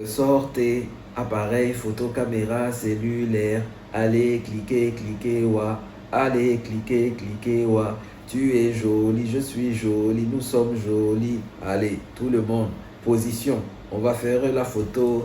Sortez, appareil, photo, caméra, cellulaire. Allez, cliquez, cliquez, ouah. Allez, cliquez, cliquez, ouah. Tu es jolie, je suis jolie, nous sommes jolis. Allez, tout le monde, position. On va faire la photo.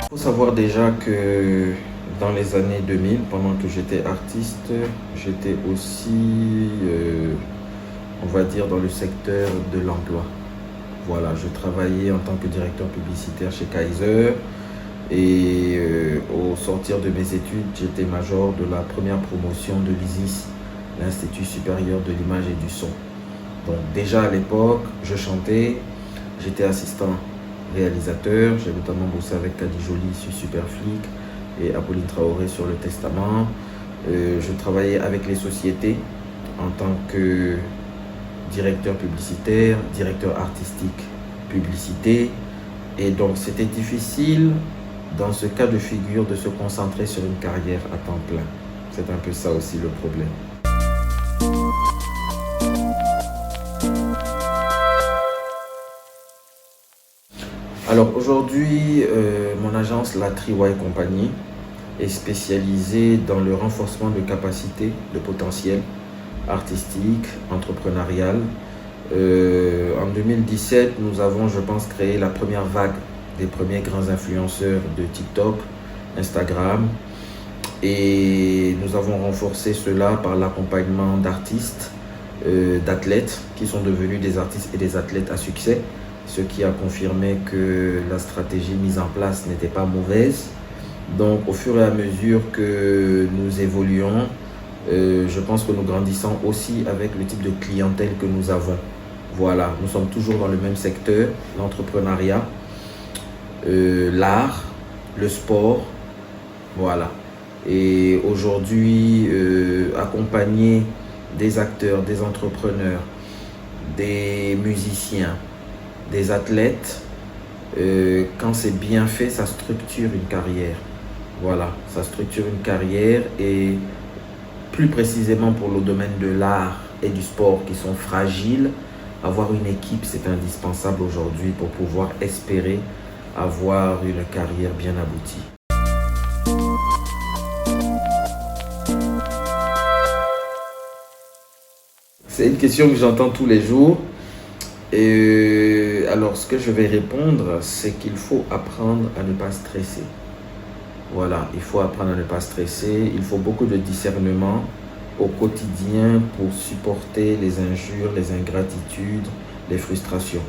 Il faut savoir déjà que dans les années 2000, pendant que j'étais artiste, j'étais aussi, on va dire, dans le secteur de l'emploi. Voilà, je travaillais en tant que directeur publicitaire chez Kaiser et au sortir de mes études, j'étais major de la première promotion de l'ISIS, l'Institut supérieur de l'image et du son. Donc déjà à l'époque, je chantais, j'étais assistant réalisateur, j'ai notamment bossé avec Kadi Jolie sur Superflic et Apolline Traoré sur Le Testament. Je travaillais avec les sociétés en tant que directeur publicitaire, directeur artistique publicité. Et donc c'était difficile dans ce cas de figure de se concentrer sur une carrière à temps plein. C'est un peu ça aussi le problème. Alors aujourd'hui, mon agence, la Triway Company, est spécialisée dans le renforcement de capacités, de potentiel artistique, entrepreneurial. En 2017, nous avons, je pense, créé la première vague des premiers grands influenceurs de TikTok, Instagram. Et nous avons renforcé cela par l'accompagnement d'artistes, d'athlètes qui sont devenus des artistes et des athlètes à succès. Ce qui a confirmé que la stratégie mise en place n'était pas mauvaise. Donc au fur et à mesure que nous évoluons, je pense que nous grandissons aussi avec le type de clientèle que nous avons. Voilà, nous sommes toujours dans le même secteur, l'entrepreneuriat, l'art, le sport, voilà. Et aujourd'hui, accompagner des acteurs, des entrepreneurs, des musiciens, des athlètes, quand c'est bien fait, ça structure une carrière. Voilà, ça structure une carrière et plus précisément pour le domaine de l'art et du sport qui sont fragiles, avoir une équipe, c'est indispensable aujourd'hui pour pouvoir espérer avoir une carrière bien aboutie. C'est une question que j'entends tous les jours. Et alors, ce que je vais répondre, c'est qu'il faut apprendre à ne pas stresser. Voilà, il faut apprendre à ne pas stresser. Il faut beaucoup de discernement au quotidien pour supporter les injures, les ingratitudes, les frustrations.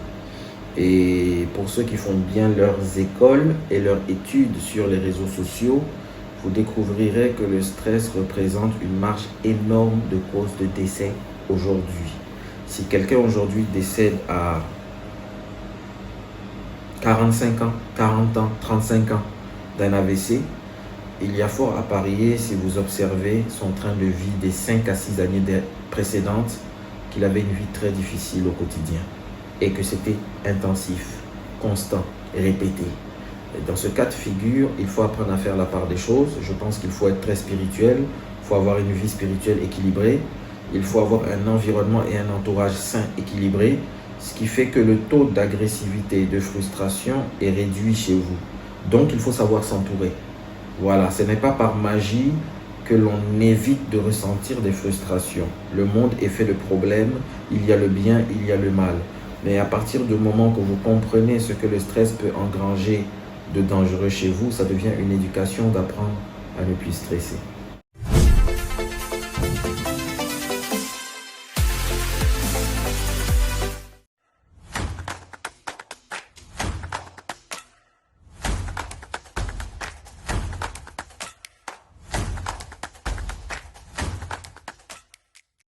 Et pour ceux qui font bien leurs écoles et leurs études sur les réseaux sociaux, vous découvrirez que le stress représente une marge énorme de causes de décès aujourd'hui. Si quelqu'un aujourd'hui décède à 45 ans, 40 ans, 35 ans d'un AVC, il y a fort à parier, si vous observez son train de vie des 5 à 6 années précédentes, qu'il avait une vie très difficile au quotidien et que c'était intensif, constant, répété. Et dans ce cas de figure, il faut apprendre à faire la part des choses. Je pense qu'il faut être très spirituel, il faut avoir une vie spirituelle équilibrée. Il faut avoir un environnement et un entourage sain, équilibré, ce qui fait que le taux d'agressivité et de frustration est réduit chez vous. Donc, il faut savoir s'entourer. Voilà, ce n'est pas par magie que l'on évite de ressentir des frustrations. Le monde est fait de problèmes, il y a le bien, il y a le mal. Mais à partir du moment que vous comprenez ce que le stress peut engranger de dangereux chez vous, ça devient une éducation d'apprendre à ne plus stresser.